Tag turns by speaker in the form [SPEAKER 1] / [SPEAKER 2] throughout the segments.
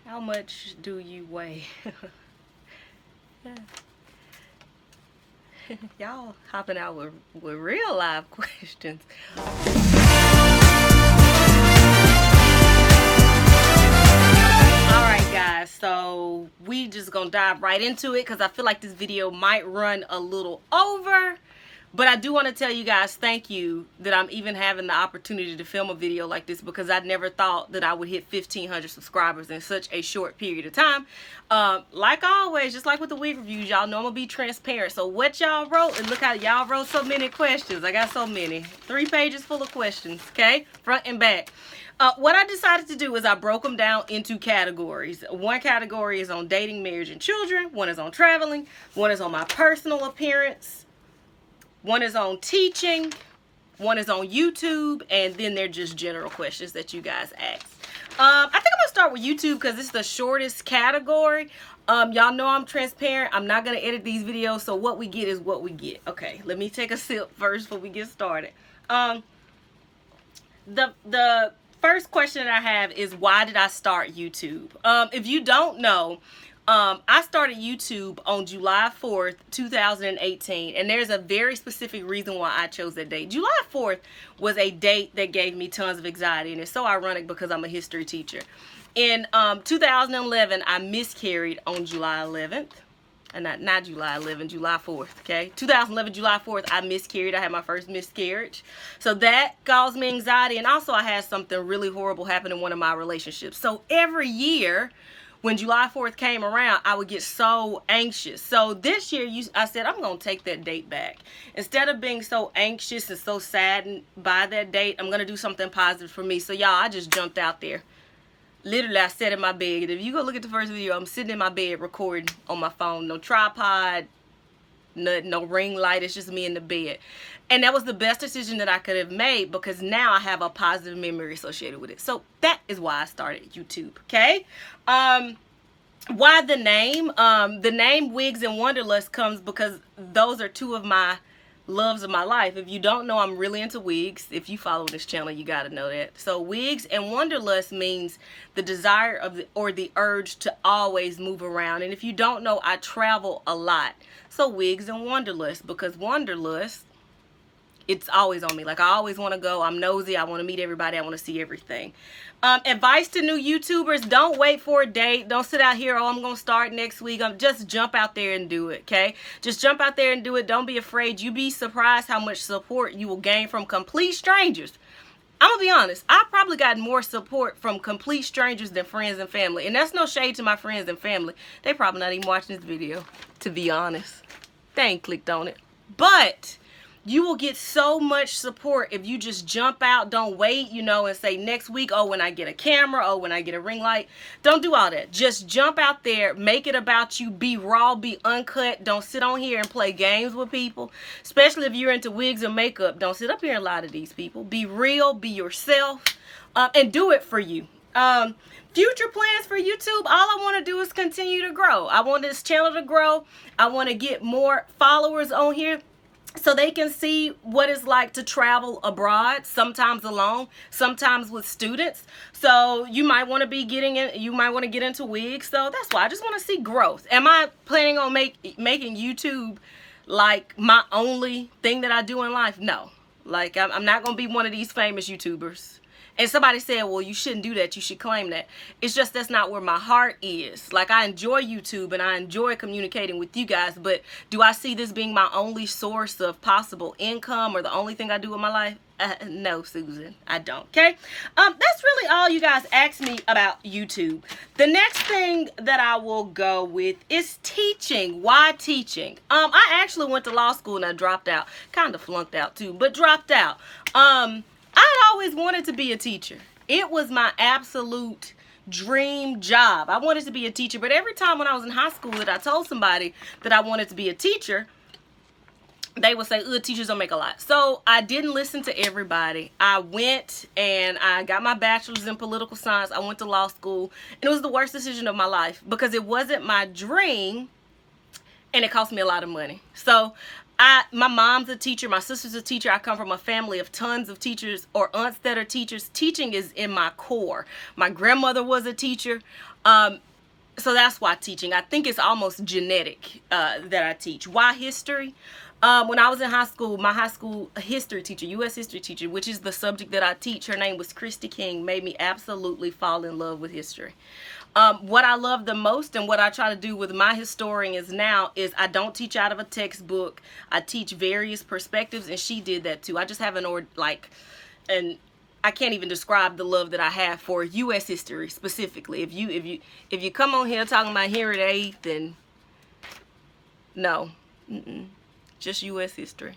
[SPEAKER 1] How much do you weigh? Y'all hopping out with real live questions. Alright guys, so we just gonna dive right into it because I feel like this video might run a little over. But I do want to tell you guys thank you that I'm even having the opportunity to film a video like this, because I never thought that I would hit 1,500 subscribers in such a short period of time. Like always, just like with the wig reviews, y'all know I'm going to be transparent. So what y'all wrote, and look how y'all wrote so many questions. I got so many. 3 pages full of questions, okay? Front and back. What I decided to do is I broke them down into categories. One category is on dating, marriage, and children. One is on traveling. One is on my personal appearance. One is on teaching, one is on YouTube, and then they're just general questions that you guys ask. I think I'm gonna start with YouTube because it's the shortest category. Y'all know I'm transparent. I'm not gonna edit these videos, so what we get is what we get. Okay, let me take a sip first before we get started. The first question that I have is, why did I start YouTube? If you don't know, I started YouTube on July 4th, 2018, and there's a very specific reason why I chose that date. July 4th was a date that gave me tons of anxiety, and it's so ironic because I'm a history teacher. In 2011, I miscarried on July 11th. And not July 11th, July 4th, okay? 2011, July 4th, I miscarried. I had my first miscarriage. So that caused me anxiety, and also I had something really horrible happen in one of my relationships. So every year, when July 4th came around, I would get so anxious. So this year, I said, I'm going to take that date back. Instead of being so anxious and so saddened by that date, I'm going to do something positive for me. So y'all, I just jumped out there. Literally, I sat in my bed. If you go look at the first video, I'm sitting in my bed recording on my phone. No tripod, no ring light. It's just me in the bed. And that was the best decision that I could have made, because now I have a positive memory associated with it. So that is why I started YouTube, okay? Why the name? The name Wigs and Wanderlust comes because those are two of my loves of my life. If you don't know, I'm really into wigs. If you follow this channel, you got to know that. So Wigs and Wanderlust means the desire of the urge to always move around. And if you don't know, I travel a lot. So Wigs and Wanderlust, because Wanderlust, it's always on me. Like, I always want to go. I'm nosy. I want to meet everybody. I want to see everything. Advice to new YouTubers: don't wait for a date. Don't sit out here, oh, I'm going to start next week. Just jump out there and do it, okay? Just jump out there and do it. Don't be afraid. You'd be surprised how much support you will gain from complete strangers. I'm going to be honest. I probably got more support from complete strangers than friends and family. And that's no shade to my friends and family. They probably not even watching this video, to be honest. They ain't clicked on it. But you will get so much support if you just jump out. Don't wait, you know, and say next week, oh, when I get a camera, oh, when I get a ring light. Don't do all that. Just jump out there. Make it about you. Be raw. Be uncut. Don't sit on here and play games with people, especially if you're into wigs and makeup. Don't sit up here and lie to these people. Be real. Be yourself, and do it for you. Future plans for YouTube: all I want to do is continue to grow. I want this channel to grow. I want to get more followers on here, so they can see what it's like to travel abroad, sometimes alone, sometimes with students. So you might want to be getting in, you might want to get into wigs. So that's why I just want to see growth. Am I planning on making YouTube like my only thing that I do in life? No. Like, I'm not going to be one of these famous YouTubers. And somebody said, well, you shouldn't do that. You should claim that. It's just that's not where my heart is. Like, I enjoy YouTube and I enjoy communicating with you guys. But do I see this being my only source of possible income or the only thing I do in my life? No, Susan, I don't. Okay? That's really all you guys asked me about YouTube. The next thing that I will go with is teaching. Why teaching? I actually went to law school and I dropped out. Kind of flunked out too, but dropped out. I'd always wanted to be a teacher. It was my absolute dream job. I wanted to be a teacher, but every time when I was in high school that I told somebody that I wanted to be a teacher, they would say, ugh, teachers don't make a lot. So I didn't listen to everybody. I went and I got my bachelor's in political science. I went to law school, and it was the worst decision of my life because it wasn't my dream and it cost me a lot of money. So my mom's a teacher, my sister's a teacher. I come from a family of tons of teachers or aunts that are teachers. Teaching is in my core. My grandmother was a teacher. So that's why teaching. I think it's almost genetic that I teach. Why history? When I was in high school, my high school history teacher, U.S. history teacher, which is the subject that I teach, her name was Christy King, made me absolutely fall in love with history. What I love the most and what I try to do with my historians now is I don't teach out of a textbook. I teach various perspectives, and she did that too. I just have and I can't even describe the love that I have for U.S. history specifically. If you come on here talking about Henry VIII, then no, just U.S. history,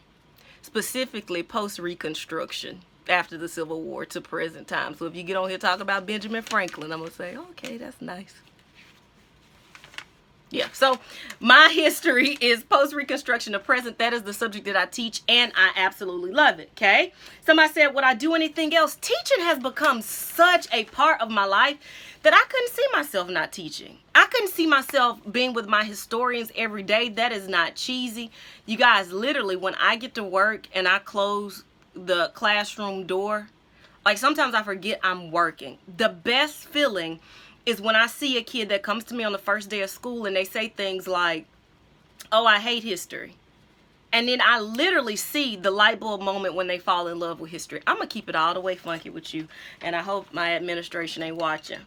[SPEAKER 1] specifically post-Reconstruction after the Civil War to present time. So if you get on here talking about Benjamin Franklin, I'm gonna say, okay, that's nice. Yeah, so my history is post-Reconstruction to present. That is the subject that I teach, and I absolutely love it, okay? Somebody said, would I do anything else? Teaching has become such a part of my life that I couldn't see myself not teaching. I couldn't see myself being with my historians every day. That is not cheesy. You guys, literally, when I get to work and I close the classroom door, like sometimes I forget I'm working. The best feeling is when I see a kid that comes to me on the first day of school and they say things like, oh, I hate history. And then I literally see the light bulb moment when they fall in love with history. I'm going to keep it all the way funky with you, and I hope my administration ain't watching.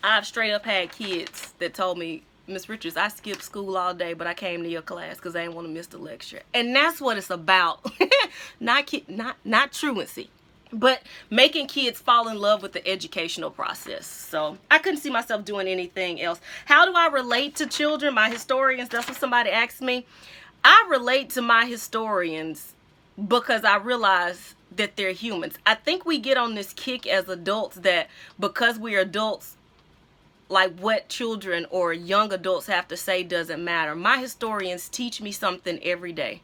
[SPEAKER 1] I've straight up had kids that told me, Miss Richards, I skipped school all day, but I came to your class because I didn't want to miss the lecture. And that's what it's about. not truancy, but making kids fall in love with the educational process. So I couldn't see myself doing anything else. How do I relate to children? My historians, that's what somebody asked me. I relate to my historians because I realize that they're humans. I think we get on this kick as adults that because we're adults, like what children or young adults have to say doesn't matter. My historians teach me something every day.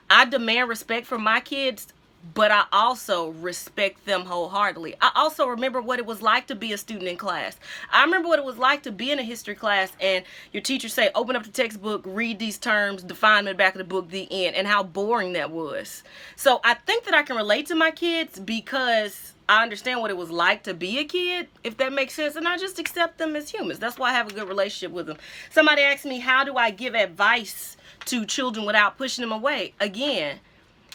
[SPEAKER 1] I demand respect from my kids, but I also respect them wholeheartedly. I also remember what it was like to be a student in class. I remember what it was like to be in a history class and your teacher say, open up the textbook, read these terms, define them in the back of the book, the end, and how boring that was. So I think that I can relate to my kids because I understand what it was like to be a kid, if that makes sense, and I just accept them as humans. That's why I have a good relationship with them. Somebody asked me, how do I give advice to children without pushing them away? Again,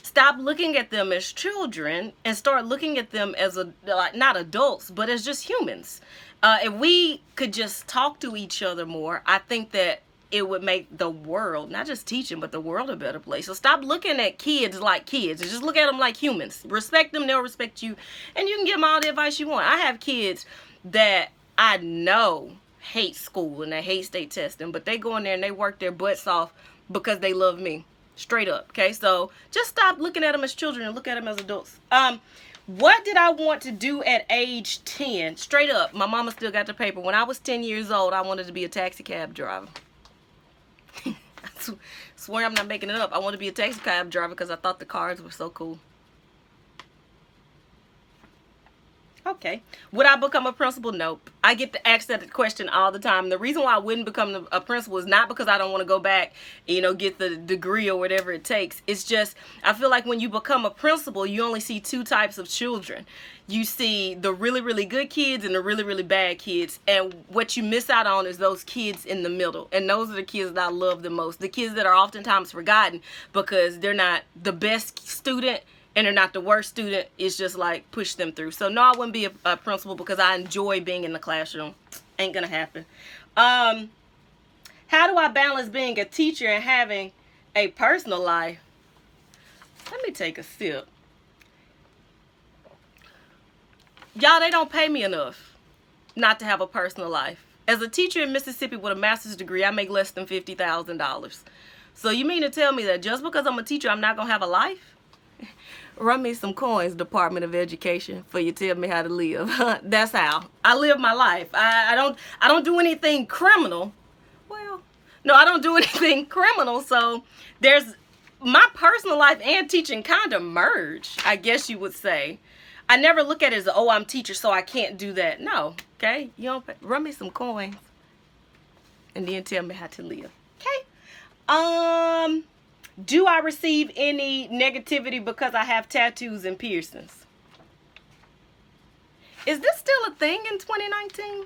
[SPEAKER 1] stop looking at them as children and start looking at them as not adults, but as just humans. If we could just talk to each other more, I think that it would make the world, not just teaching, but the world a better place. So stop looking at kids like kids and just look at them like humans. Respect them, they'll respect you, and you can give them all the advice you want. I have kids that I know hate school and they hate state testing, but they go in there and they work their butts off because they love me. Straight up, okay? So just stop looking at them as children and look at them as adults. What did I want to do at age 10? Straight up, my mama still got the paper. When I was 10 years old, I wanted to be a taxi cab driver. I swear I'm not making it up. I wanted to be a taxi cab driver because I thought the cars were so cool. Okay. Would I become a principal? Nope. I get to ask that question all the time. The reason why I wouldn't become a principal is not because I don't want to go back, get the degree or whatever it takes. It's just, I feel like when you become a principal, you only see two types of children. You see the really, really good kids and the really, really bad kids. And what you miss out on is those kids in the middle. And those are the kids that I love the most. The kids that are oftentimes forgotten because they're not the best student and they're not the worst student. It's just like push them through. So no, I wouldn't be a principal because I enjoy being in the classroom. Ain't gonna happen. How do I balance being a teacher and having a personal life? Let me take a sip. Y'all, they don't pay me enough not to have a personal life. As a teacher in Mississippi with a master's degree, I make less than $50,000. So you mean to tell me that just because I'm a teacher, I'm not gonna have a life? Run me some coins, Department of Education, for you tell me how to live. That's how I live my life. I don't do anything criminal. Well, no, I don't do anything criminal. So there's my personal life and teaching kind of merge, I guess you would say. I never look at it as, oh, I'm a teacher, so I can't do that. No, okay? You don't run me some coins and then tell me how to live. Okay? Do I receive any negativity because I have tattoos and piercings? Is this still a thing in 2019?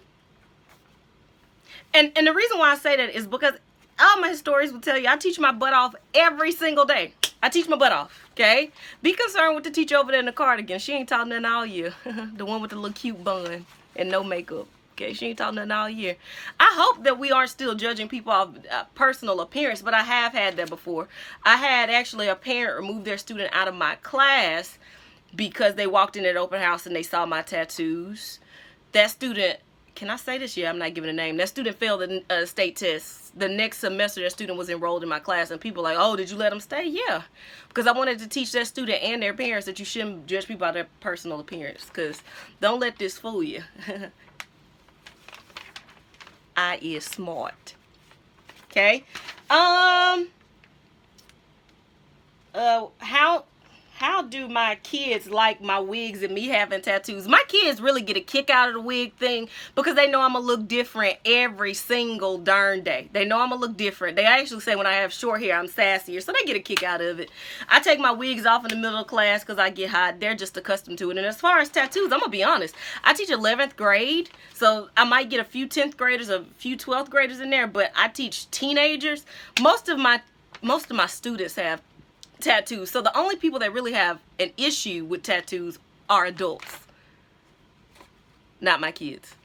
[SPEAKER 1] And the reason why I say that is because all my stories will tell you I teach my butt off every single day. I teach my butt off, okay? Be concerned with the teacher over there in the cardigan. She ain't taught nothing all year. The one with the little cute bun and no makeup. Okay, she ain't taught nothing all year. I hope that we aren't still judging people off personal appearance, but I have had that before. I had actually a parent remove their student out of my class because they walked in at open house and they saw my tattoos. That student, can I say this? Yeah, I'm not giving a name. That student failed the state test. The next semester, that student was enrolled in my class, and people were like, oh, did you let them stay? Yeah, because I wanted to teach that student and their parents that you shouldn't judge people by their personal appearance, because don't let this fool you. I is smart. Okay. How do my kids like my wigs and me having tattoos? My kids really get a kick out of the wig thing because they know I'm gonna look different every single darn day. They know I'm gonna look different. They actually say when I have short hair, I'm sassier, so they get a kick out of it. I take my wigs off in the middle of class because I get hot. They're just accustomed to it. And as far as tattoos, I'm gonna be honest. I teach 11th grade, so I might get a few 10th graders, a few 12th graders in there, but I teach teenagers. Most of my students have tattoos, so the only people that really have an issue with tattoos are adults, not my kids.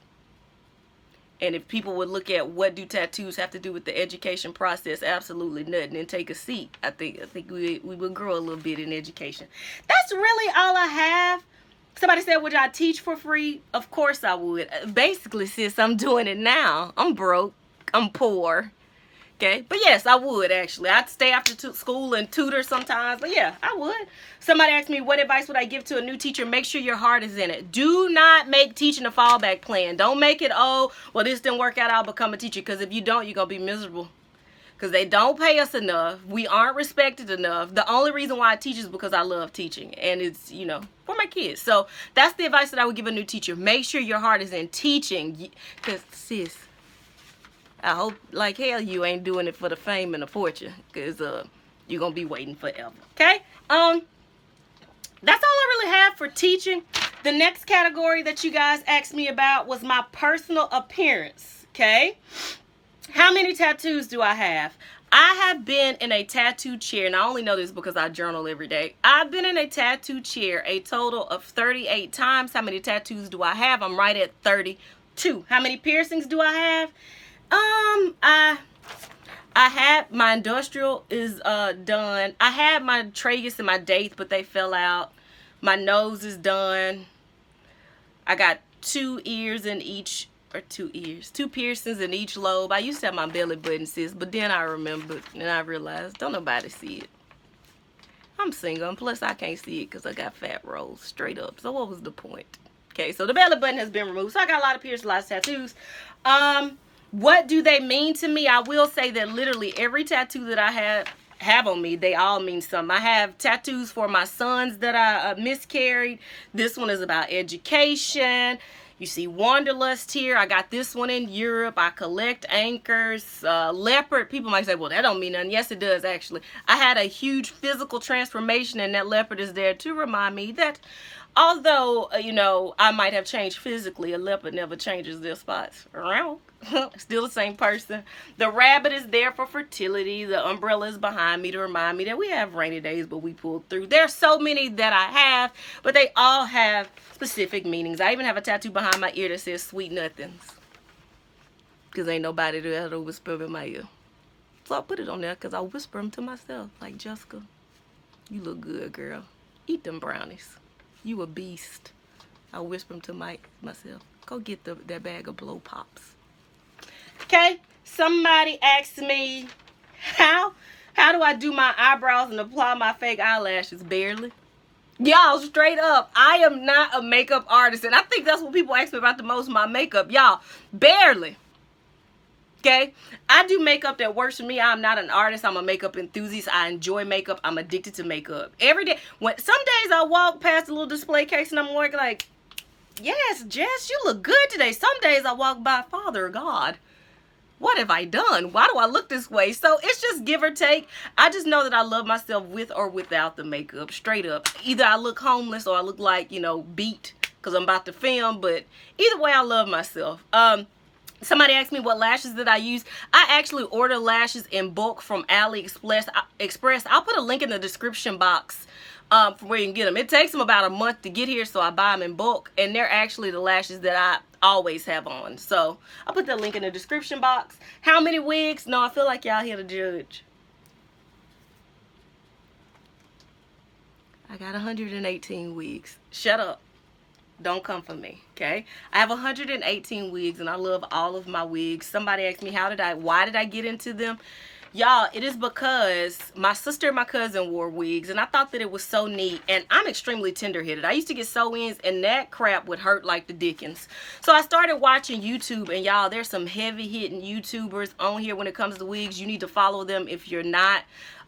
[SPEAKER 1] And if people would look at what do tattoos have to do with the education process, absolutely nothing. And take a seat. I think we would grow a little bit in education. That's really all I have. Somebody said, would I teach for free? Of course I would. Basically, sis, I'm doing it now. I'm broke. I'm poor. Okay, but yes, I would actually. I'd stay after school and tutor sometimes, but yeah, I would. Somebody asked me, what advice would I give to a new teacher? Make sure your heart is in it. Do not make teaching a fallback plan. Don't make it, oh, well, this didn't work out, I'll become a teacher, because if you don't, you're going to be miserable. Because they don't pay us enough. We aren't respected enough. The only reason why I teach is because I love teaching, and it's, you know, for my kids. So that's the advice that I would give a new teacher. Make sure your heart is in teaching, because, sis, I hope like hell you ain't doing it for the fame and the fortune, because you're gonna be waiting forever. Okay, that's all I really have for teaching. The next category that you guys asked me about was my personal appearance. Okay, how many tattoos do I have? I have been in a tattoo chair, and I only know this because I journal every day. I've been in a tattoo chair a total of 38 times. How many tattoos do I have? I'm right at 32. How many piercings do I have? I had my industrial is done. I had my tragus and my dates, but they fell out. My nose is done. I got two piercings in each lobe. I used to have my belly button, sis, but then I remembered and I realized don't nobody see it. I'm single, and plus I can't see it because I got fat rolls straight up. So what was the point? Okay, so the belly button has been removed. So I got a lot of piercings, a lot of tattoos. What do they mean to me? I will say that literally every tattoo that I have on me, they all mean something. I have tattoos for my sons that I miscarried. This one is about education. You see Wanderlust here. I got this one in Europe. I collect anchors. Leopard. People might say, well, that don't mean nothing. Yes, it does, actually. I had a huge physical transformation, and that leopard is there to remind me that although, you know, I might have changed physically, a leopard never changes their spots. Around. Still the same person. The rabbit is there for fertility. The umbrella is behind me to remind me that we have rainy days, but we pulled through. There's so many that I have, but they all have specific meanings. I even have a tattoo behind my ear that says sweet nothings, because ain't nobody there to whisper in my ear. So I put it on there because I whisper them to myself, like, Jessica, you look good, girl. Eat them brownies. You a beast. I whisper them to myself. Go get that bag of blow pops. Okay, somebody asked me, how do I do my eyebrows and apply my fake eyelashes? Barely. Y'all, straight up, I am not a makeup artist, and I think that's what people ask me about the most, my makeup. Y'all, barely. Okay, I do makeup that works for me. I'm not an artist. I'm a makeup enthusiast. I enjoy makeup. I'm addicted to makeup. Every day, some days I walk past a little display case and I'm like, yes, Jess, you look good today. Some days I walk by, Father God, what have I done? Why do I look this way? So it's just give or take. I just know that I love myself with or without the makeup, straight up. Either I look homeless or I look like, you know, beat because I'm about to film, but either way, I love myself. Somebody asked me what lashes that I use. I actually order lashes in bulk from AliExpress. I'll put a link in the description box for where you can get them. It takes them about a month to get here, so I buy them in bulk, and they're actually the lashes that I always have on. So I'll put that link in the description box. How many wigs? No, I feel like y'all here to judge. I got 118 wigs. Shut up. Don't come for me, okay? I have 118 wigs, and I love all of my wigs. Somebody asked me, why did I get into them? Y'all, it is because my sister and my cousin wore wigs, and I thought that it was so neat, and I'm extremely tender-headed. I used to get sew-ins, and that crap would hurt like the dickens. So I started watching YouTube, and y'all, there's some heavy-hitting YouTubers on here when it comes to wigs. You need to follow them if you're not.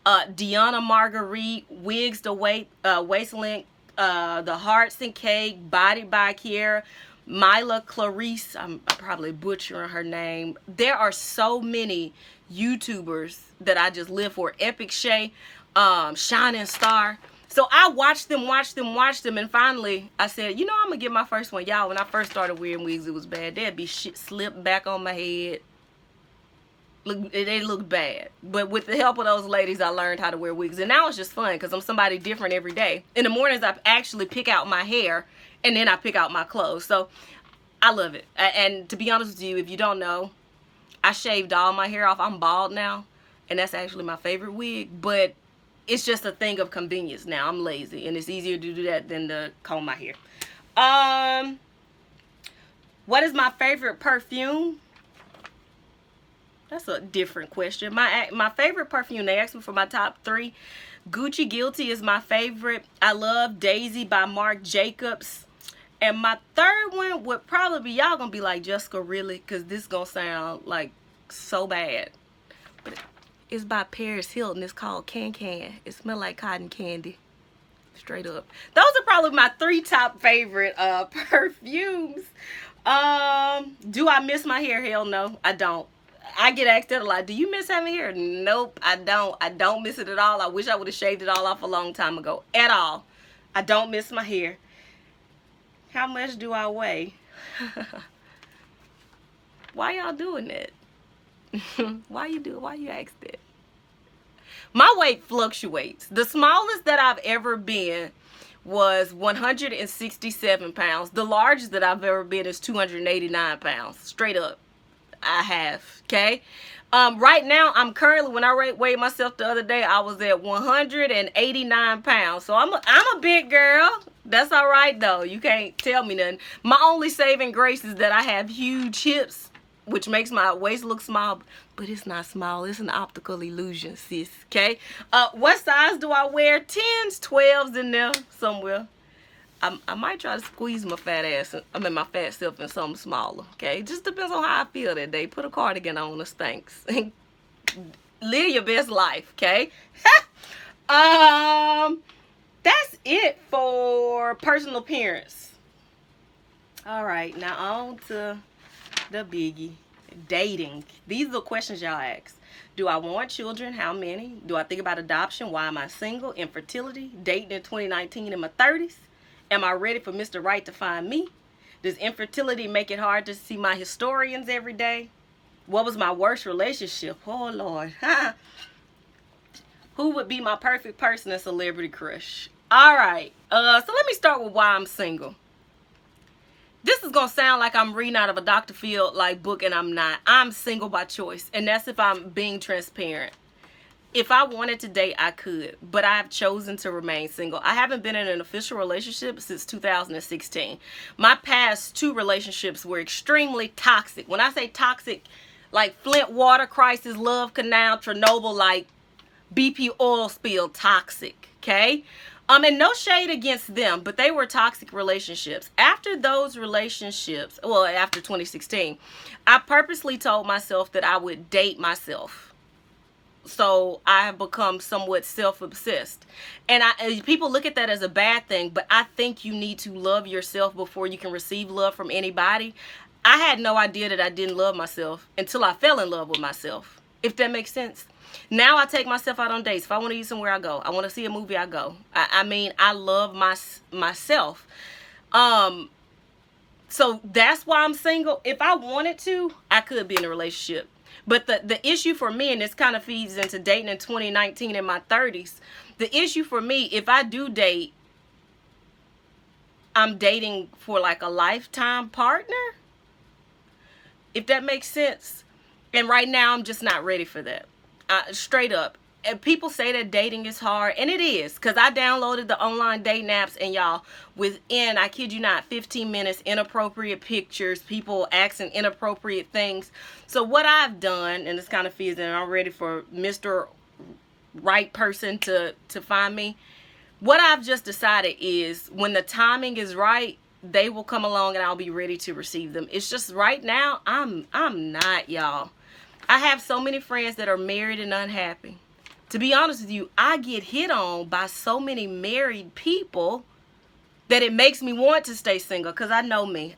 [SPEAKER 1] Deanna Marguerite, Wigs to Waist Length, The Hearts and Cake, Body by Kiera, Mila Clarice, I'm probably butchering her name. There are so many YouTubers that I just live for. Epic Shay, Shining Star. So I watched them, and finally I said, you know, I'm gonna get my first one. Y'all, when I first started wearing wigs, it was bad. There'd be shit slipped back on my head. Look, they look bad, but with the help of those ladies, I learned how to wear wigs, and now it's just fun because I'm somebody different every day. In the mornings, I actually pick out my hair, and then I pick out my clothes. So I love it. And to be honest with you, if you don't know, I shaved all my hair off. I'm bald now, and that's actually my favorite wig, but it's just a thing of convenience now. I'm lazy, and it's easier to do that than to comb my hair. What is my favorite perfume? That's a different question. My favorite perfume, they asked me for my top 3. Gucci Guilty is my favorite. I love Daisy by Marc Jacobs. And my third one would probably be, y'all gonna be like, Jessica, really? Because this gonna sound like so bad. But it's by Paris Hilton. It's called Can Can. It smells like cotton candy. Straight up. Those are probably my 3 top favorite perfumes. Do I miss my hair? Hell no, I don't. I get asked that a lot. Do you miss having hair? Nope, I don't. I don't miss it at all. I wish I would have shaved it all off a long time ago. At all. I don't miss my hair. How much do I weigh? Why y'all doing that? Why you ask that? My weight fluctuates. The smallest that I've ever been was 167 pounds. The largest that I've ever been is 289 pounds. Straight up. I have, okay? Right now, I'm currently, when I weighed myself the other day, I was at 189 pounds. So I'm a big girl. That's all right, though. You can't tell me nothing. My only saving grace is that I have huge hips, which makes my waist look small. But it's not small. It's an optical illusion, sis, okay? What size do I wear? 10s, 12s in there somewhere. I might try to squeeze my fat ass, my fat self in something smaller, okay? Just depends on how I feel that day. Put a cardigan on or Spanx. Live your best life, okay? That's it for personal appearance. All right, now on to the biggie. Dating. These are the questions y'all ask. Do I want children? How many? Do I think about adoption? Why am I single? Infertility? Dating in 2019 in my 30s? Am I ready for Mr. Right to find me? Does infertility make it hard to see my historians every day? What was my worst relationship? Oh, Lord. Who would be my perfect person and celebrity crush? All right. So let me start with why I'm single. This is going to sound like I'm reading out of a Dr. Phil book, and I'm not. I'm single by choice, and that's if I'm being transparent. If I wanted to date, I could, but I've chosen to remain single. I haven't been in an official relationship since 2016. My past 2 relationships were extremely toxic. When I say toxic, like Flint water crisis, Love Canal, Chernobyl, like BP oil spill, toxic, okay? And no shade against them, but they were toxic relationships. After those relationships, well, after 2016, I purposely told myself that I would date myself. So I have become somewhat self-obsessed, and people look at that as a bad thing, but I think you need to love yourself before you can receive love from anybody. I had no idea that I didn't love myself until I fell in love with myself, if that makes sense. Now I take myself out on dates. If I want to eat somewhere, I go. I want to see a movie, I go. I mean, I love myself. So that's why I'm single. If I wanted to, I could be in a relationship. But the issue for me, and this kind of feeds into dating in 2019 in my 30s, the issue for me, if I do date, I'm dating for like a lifetime partner, if that makes sense. And right now, I'm just not ready for that. Straight up. And people say that dating is hard, and it is, because I downloaded the online dating apps, and y'all, within, I kid you not, 15 minutes, inappropriate pictures, people asking inappropriate things. So what I've done, and this kind of feels that I'm ready for Mr. Right person to find me. What I've just decided is when the timing is right, they will come along and I'll be ready to receive them. It's just right now, I'm not, y'all. I have so many friends that are married and unhappy. To be honest with you, I get hit on by so many married people that it makes me want to stay single, because I know me.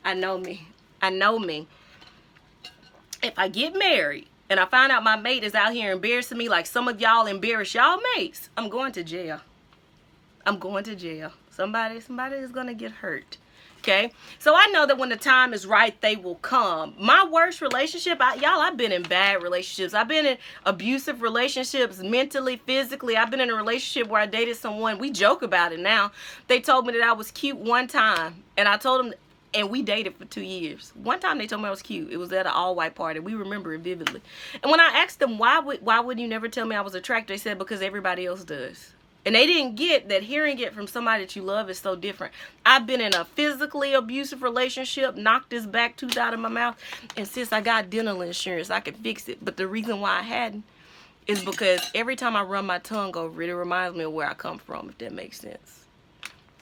[SPEAKER 1] If I get married and I find out my mate is out here embarrassing me like some of y'all embarrass y'all mates, I'm going to jail. Somebody is going to get hurt. Okay, so I know that when the time is right, they will come. My worst relationship, y'all, I've been in bad relationships. I've been in abusive relationships, mentally, physically. I've been in a relationship where I dated someone. We joke about it now. They told me that I was cute one time, and I told them, and we dated for 2 years. One time they told me I was cute. It was at an all-white party. We remember it vividly. And when I asked them, why would you never tell me I was attracted? They said, because everybody else does. And they didn't get that hearing it from somebody that you love is so different. I've been in a physically abusive relationship, knocked this back tooth out of my mouth, and since I got dental insurance, I could fix it. But the reason why I hadn't is because every time I run my tongue over it, it reminds me of where I come from, if that makes sense.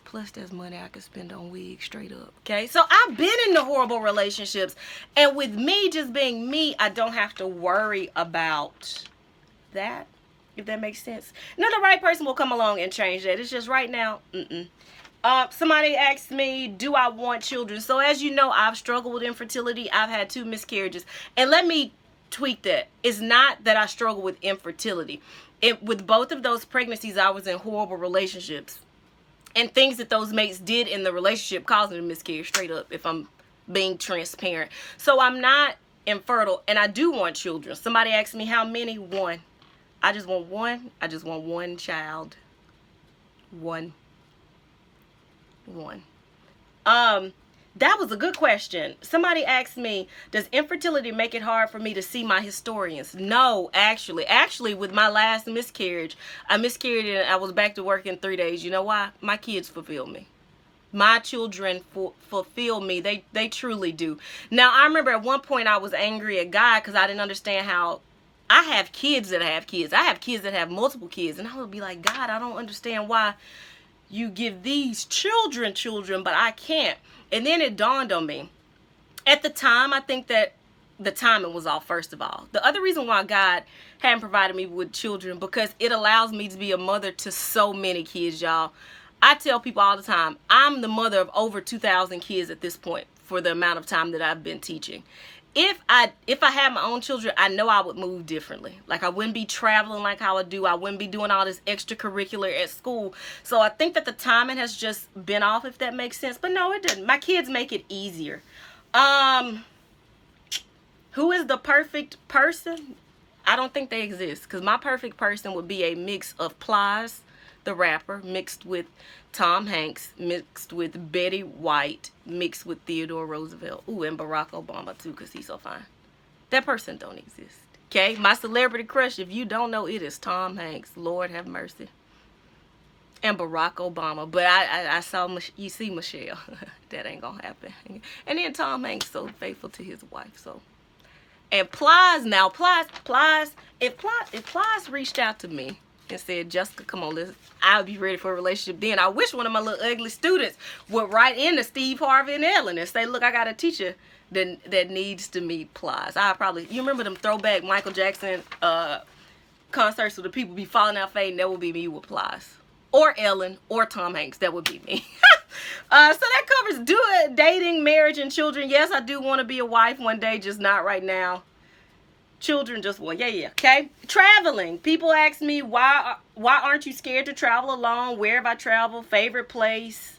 [SPEAKER 1] Plus, there's money I could spend on wigs, straight up. Okay, so I've been in the horrible relationships, and with me just being me, I don't have to worry about that. If that makes sense. Now the right person will come along and change that. It's just right now, somebody asked me, do I want children? So as you know, I've struggled with infertility. I've had 2 miscarriages. And let me tweak that. It's not that I struggle with infertility. With both of those pregnancies, I was in horrible relationships. And things that those mates did in the relationship caused me to miscarry, straight up, if I'm being transparent. So I'm not infertile, and I do want children. Somebody asked me how many. 1. I just want one. I just want one child. One. That was a good question. Somebody asked me, does infertility make it hard for me to see my historians? No, actually. Actually, with my last miscarriage, I miscarried and I was back to work in 3 days. You know why? My kids fulfill me. My children fulfill me. They truly do. Now, I remember at one point I was angry at God because I didn't understand how I have kids that have kids. I have kids that have multiple kids. And I would be like, God, I don't understand why you give these children, but I can't. And then it dawned on me. At the time, I think that the timing was off, first of all. The other reason why God hadn't provided me with children, because it allows me to be a mother to so many kids, y'all. I tell people all the time, I'm the mother of over 2,000 kids at this point for the amount of time that I've been teaching. If I had my own children, I know I would move differently. Like, I wouldn't be traveling like how I do. I wouldn't be doing all this extracurricular at school. So I think that the timing has just been off, if that makes sense. But no, it didn't. My kids make it easier. Who is the perfect person? I don't think they exist, because my perfect person would be a mix of Plies, the rapper, mixed with Tom Hanks, mixed with Betty White, mixed with Theodore Roosevelt. Ooh, and Barack Obama too, because he's so fine. That person don't exist. Okay, my celebrity crush, if you don't know, it is Tom Hanks. Lord have mercy. And Barack Obama. But I saw, you see Michelle. That ain't gonna happen. And then Tom Hanks so faithful to his wife, so. And Plies, now Plies, if Plies reached out to me and said, Jessica, come on, I'll be ready for a relationship then. I wish one of my little ugly students would write into Steve Harvey and Ellen and say, look, I got a teacher that needs to meet Plies. You remember them throwback Michael Jackson concerts where the people be falling out fading? That would be me with Plies. Or Ellen, or Tom Hanks. That would be me. So that covers dating, marriage, and children. Yes, I do want to be a wife one day, just not right now. Children, just one. Yeah. Okay. Traveling. People ask me, why aren't you scared to travel alone? Where have I traveled? Favorite place?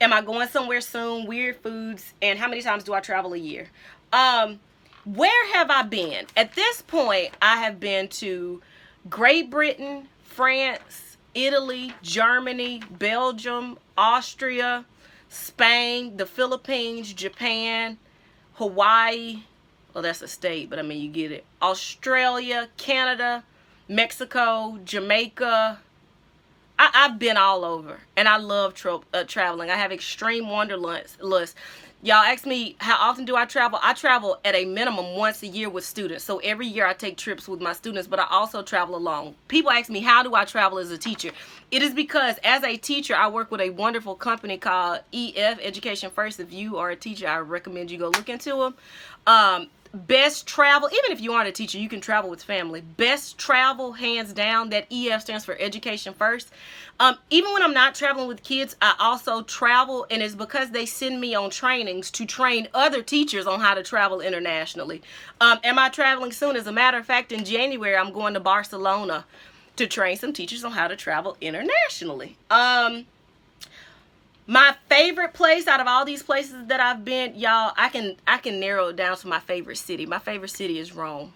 [SPEAKER 1] Am I going somewhere soon? Weird foods. And how many times do I travel a year? Where have I been? At this point, I have been to Great Britain, France, Italy, Germany, Belgium, Austria, Spain, the Philippines, Japan, Hawaii. Well, that's a state, but I mean, you get it. Australia, Canada, Mexico, Jamaica. I've been all over, and I love traveling. I have extreme wanderlust. Y'all ask me, how often do I travel? I travel at a minimum once a year with students. So every year I take trips with my students, but I also travel alone. People ask me, how do I travel as a teacher? It is because as a teacher, I work with a wonderful company called EF, Education First. If you are a teacher, I recommend you go look into them. Best travel, even if you aren't a teacher, you can travel with family. Best travel, hands down. That EF stands for Education First. Even when I'm not traveling with kids, I also travel, and it's because they send me on trainings to train other teachers on how to travel internationally. Am I traveling soon? As a matter of fact, in January, I'm going to Barcelona to train some teachers on how to travel internationally. My favorite place out of all these places that I've been, y'all, I can narrow it down to my favorite city. My favorite city is Rome.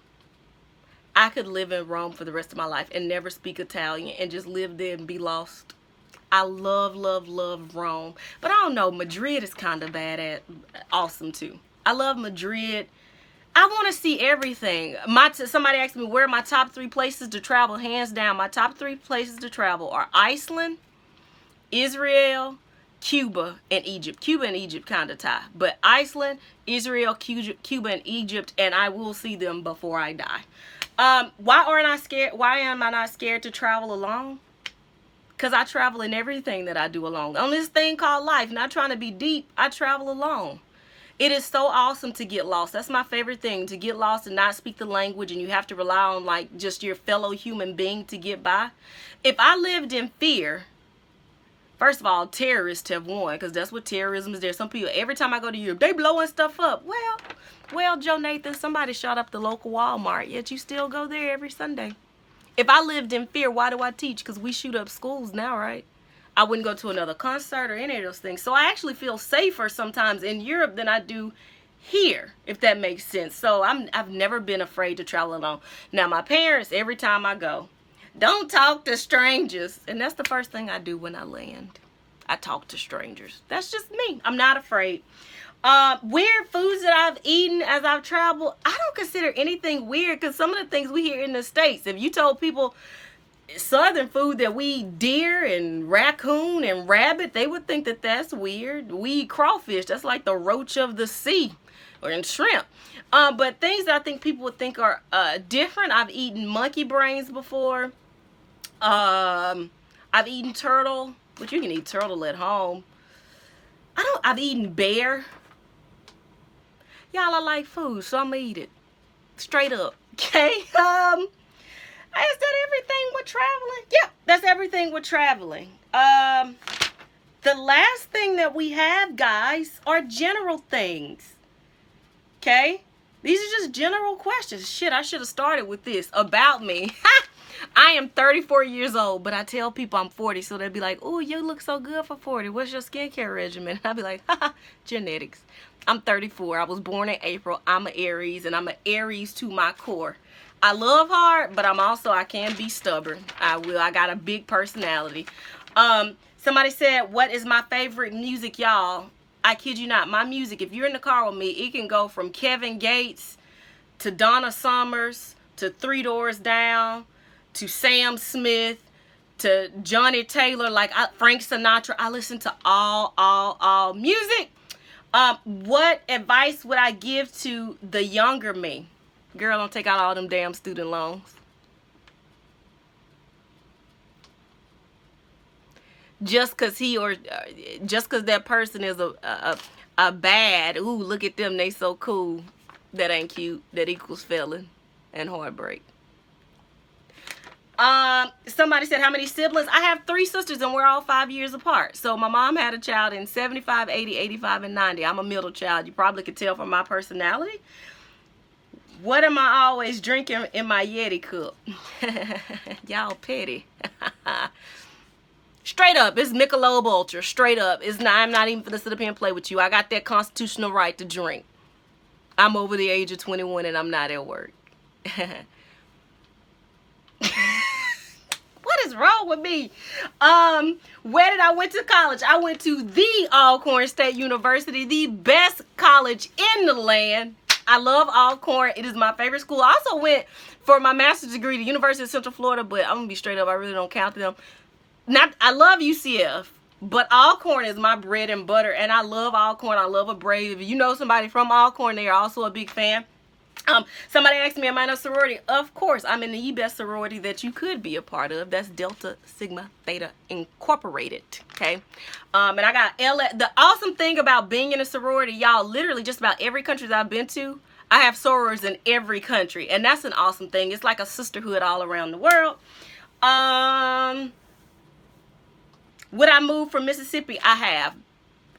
[SPEAKER 1] I could live in Rome for the rest of my life and never speak Italian and just live there and be lost. I love, love, love Rome. But I don't know, Madrid is kind of bad awesome too. I love Madrid. I want to see everything. Somebody asked me where are my top 3 places to travel. Hands down, my top 3 places to travel are Iceland, Israel, Cuba, and Egypt. Cuba and Egypt kind of tie. But Iceland, Israel, Cuba, and Egypt, and I will see them before I die. Why am I not scared to travel alone? Because I travel in everything that I do alone. On this thing called life, not trying to be deep, I travel alone. It is so awesome to get lost. That's my favorite thing, to get lost and not speak the language, and you have to rely on like just your fellow human being to get by. If I lived in fear, first of all, terrorists have won, because that's what terrorism is. There's some people, every time I go to Europe, they blowing stuff up. Well, Joe Nathan, somebody shot up the local Walmart, yet you still go there every Sunday. If I lived in fear, why do I teach? Because we shoot up schools now, right? I wouldn't go to another concert or any of those things. So I actually feel safer sometimes in Europe than I do here, if that makes sense. So I've never been afraid to travel alone. Now, my parents, every time I go, don't talk to strangers. And that's the first thing I do when I land. I talk to strangers. That's just me. I'm not afraid. Weird foods that I've eaten as I've traveled, I don't consider anything weird, because some of the things we hear in the States, if you told people Southern food that we eat deer and raccoon and rabbit, they would think that that's weird. We eat crawfish. That's like the roach of the sea, or in shrimp. But things that I think people would think are different, I've eaten monkey brains before. I've eaten turtle, but you can eat turtle at home. I've eaten bear. Y'all, I like food, so I'm gonna eat it. Straight up. Okay? Is that everything with traveling? Yep, that's everything with traveling. The last thing that we have, guys, are general things. Okay? These are just general questions. Shit, I should have started with this. About me. I am 34 years old, but I tell people I'm 40, so they'll be like, oh, you look so good for 40. What's your skincare regimen? And I'll be like, haha, genetics. I'm 34. I was born in April. I'm an Aries, and I'm an Aries to my core. I love hard, but I can be stubborn. I got a big personality. Somebody said, what is my favorite music, y'all? I kid you not. My music, if you're in the car with me, it can go from Kevin Gates to Donna Summers to Three Doors Down to Sam Smith to Johnny Taylor, like Frank Sinatra. I listen to all music. What advice would I give to the younger me? Girl, don't take out all them damn student loans. Just because that person is a bad, ooh, look at them, they so cool. That ain't cute. That equals failing and heartbreak. Somebody said, how many siblings? I have 3 sisters, and we're all 5 years apart. So my mom had a child in 75, 80, 85, and 90. I'm a middle child. You probably could tell from my personality. What am I always drinking in my Yeti cup? Y'all petty. Straight up, it's Michelob Ultra. Straight up, it's not. I'm not even gonna sit up here and play with you. I got that constitutional right to drink. I'm over the age of 21 and I'm not at work. What is wrong with me? Where did I went to college? I went to the Alcorn State University, the best college in the land. I love Alcorn. It is my favorite school. I also went for my master's degree to University of Central Florida, but I'm gonna be straight up, I really don't count them. I love UCF, but Alcorn is my bread and butter, and I love Alcorn. I love a Brave. If you know somebody from Alcorn, they are also a big fan. Somebody asked me, am I in a sorority? Of course, I'm in the best sorority that you could be a part of. That's Delta Sigma Theta Incorporated, okay? And I got the awesome thing about being in a sorority, y'all, literally just about every country that I've been to, I have sorors in every country, and that's an awesome thing. It's like a sisterhood all around the world. Would I move from Mississippi? I have.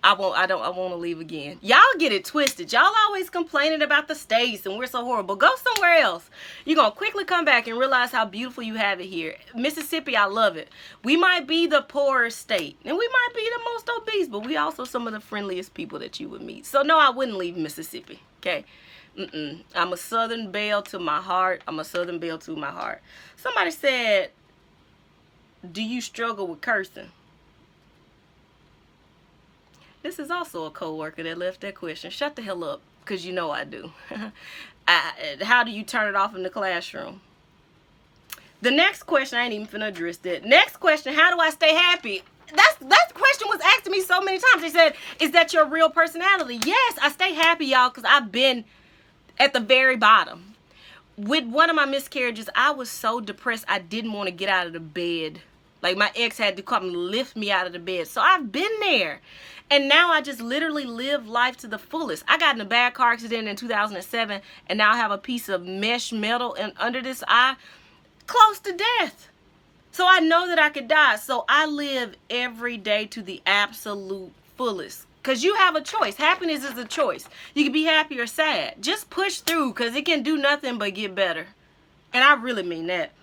[SPEAKER 1] I want to leave again. Y'all get it twisted. Y'all always complaining about the states and we're so horrible. Go somewhere else. You're going to quickly come back and realize how beautiful you have it here. Mississippi, I love it. We might be the poorest state and we might be the most obese, but we also some of the friendliest people that you would meet. So no, I wouldn't leave Mississippi. Okay. I'm a Southern belle to my heart. I'm a Southern belle to my heart. Somebody said, do you struggle with cursing? This is also a co-worker that left that question. Shut the hell up, because you know I do. How do you turn it off in the classroom? The next question, I ain't even finna address that. Next question, how do I stay happy? That question was asked to me so many times. They said, is that your real personality? Yes, I stay happy, y'all, because I've been at the very bottom. With one of my miscarriages, I was so depressed, I didn't want to get out of the bed. Like, my ex had to come and lift me out of the bed. So I've been there. And now I just literally live life to the fullest. I got in a bad car accident in 2007, and now I have a piece of mesh metal under this eye, close to death. So I know that I could die. So I live every day to the absolute fullest. Because you have a choice. Happiness is a choice. You can be happy or sad. Just push through, because it can do nothing but get better. And I really mean that.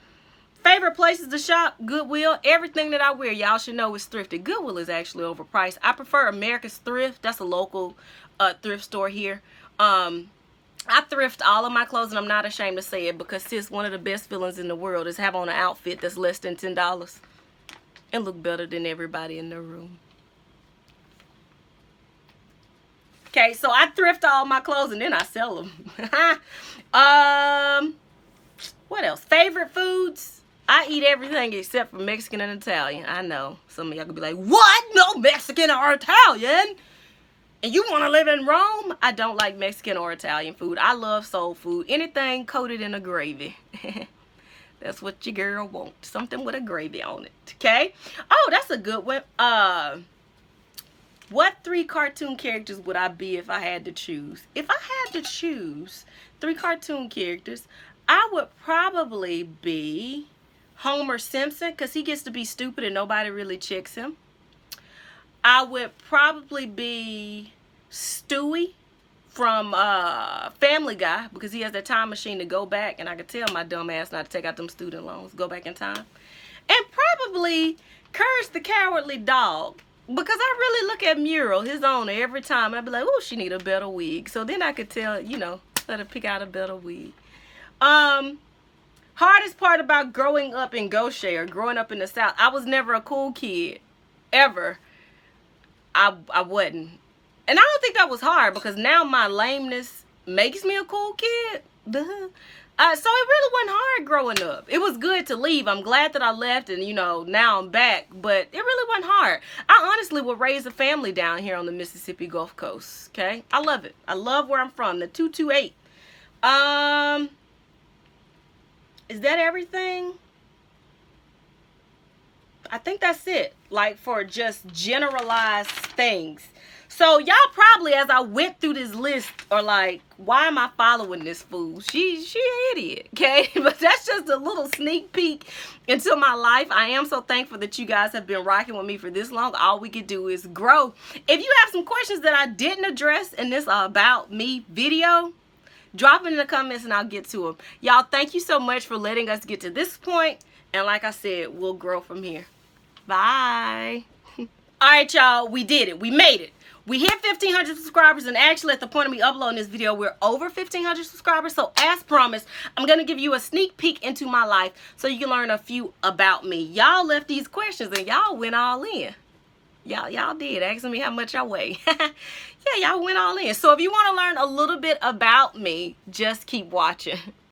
[SPEAKER 1] Favorite places to shop? Goodwill. Everything that I wear, y'all should know, is thrifted. Goodwill is actually overpriced. I prefer America's Thrift. That's a local thrift store here. I thrift all of my clothes, and I'm not ashamed to say it, because sis, one of the best feelings in the world is have on an outfit that's less than $10 and look better than everybody in the room. Okay, so I thrift all my clothes and then I sell them. What else? Favorite foods? I eat everything except for Mexican and Italian. I know. Some of y'all could be like, what? No Mexican or Italian? And you want to live in Rome? I don't like Mexican or Italian food. I love soul food. Anything coated in a gravy. That's what your girl wants. Something with a gravy on it. Okay? Oh, that's a good one. What 3 cartoon characters would I be if I had to choose? If I had to choose 3 cartoon characters, I would probably be Homer Simpson, because he gets to be stupid and nobody really checks him. I would probably be Stewie from Family Guy, because he has that time machine to go back, and I could tell my dumb ass not to take out them student loans, go back in time. And probably Courage the Cowardly Dog, because I really look at Muriel, his owner, every time, and I'd be like, oh, she need a better wig. So then I could tell, you know, let her pick out a better wig. Hardest part about growing up in Goshen, or growing up in the South, I was never a cool kid, ever. I wasn't. And I don't think that was hard, because now my lameness makes me a cool kid. Duh. So it really wasn't hard growing up. It was good to leave. I'm glad that I left, and you know, now I'm back, but it really wasn't hard. I honestly would raise a family down here on the Mississippi Gulf Coast. Okay, I love it. I love where I'm from, the 228. Is that everything? I think that's it, like for just generalized things. So y'all probably, as I went through this list, are like, why am I following this fool? She an idiot, okay? But that's just a little sneak peek into my life. I am so thankful that you guys have been rocking with me for this long. All we could do is grow. If you have some questions that I didn't address in this About Me video, drop it in the comments and I'll get to them. Y'all, thank you so much for letting us get to this point. And like I said, we'll grow from here. Bye. All right, y'all, we did it. We made it. We hit 1,500 subscribers, and actually at the point of me uploading this video, we're over 1,500 subscribers. So as promised, I'm going to give you a sneak peek into my life so you can learn a few about me. Y'all left these questions and y'all went all in. Y'all did, asking me how much I weigh. Yeah, y'all went all in. So if you want to learn a little bit about me, just keep watching.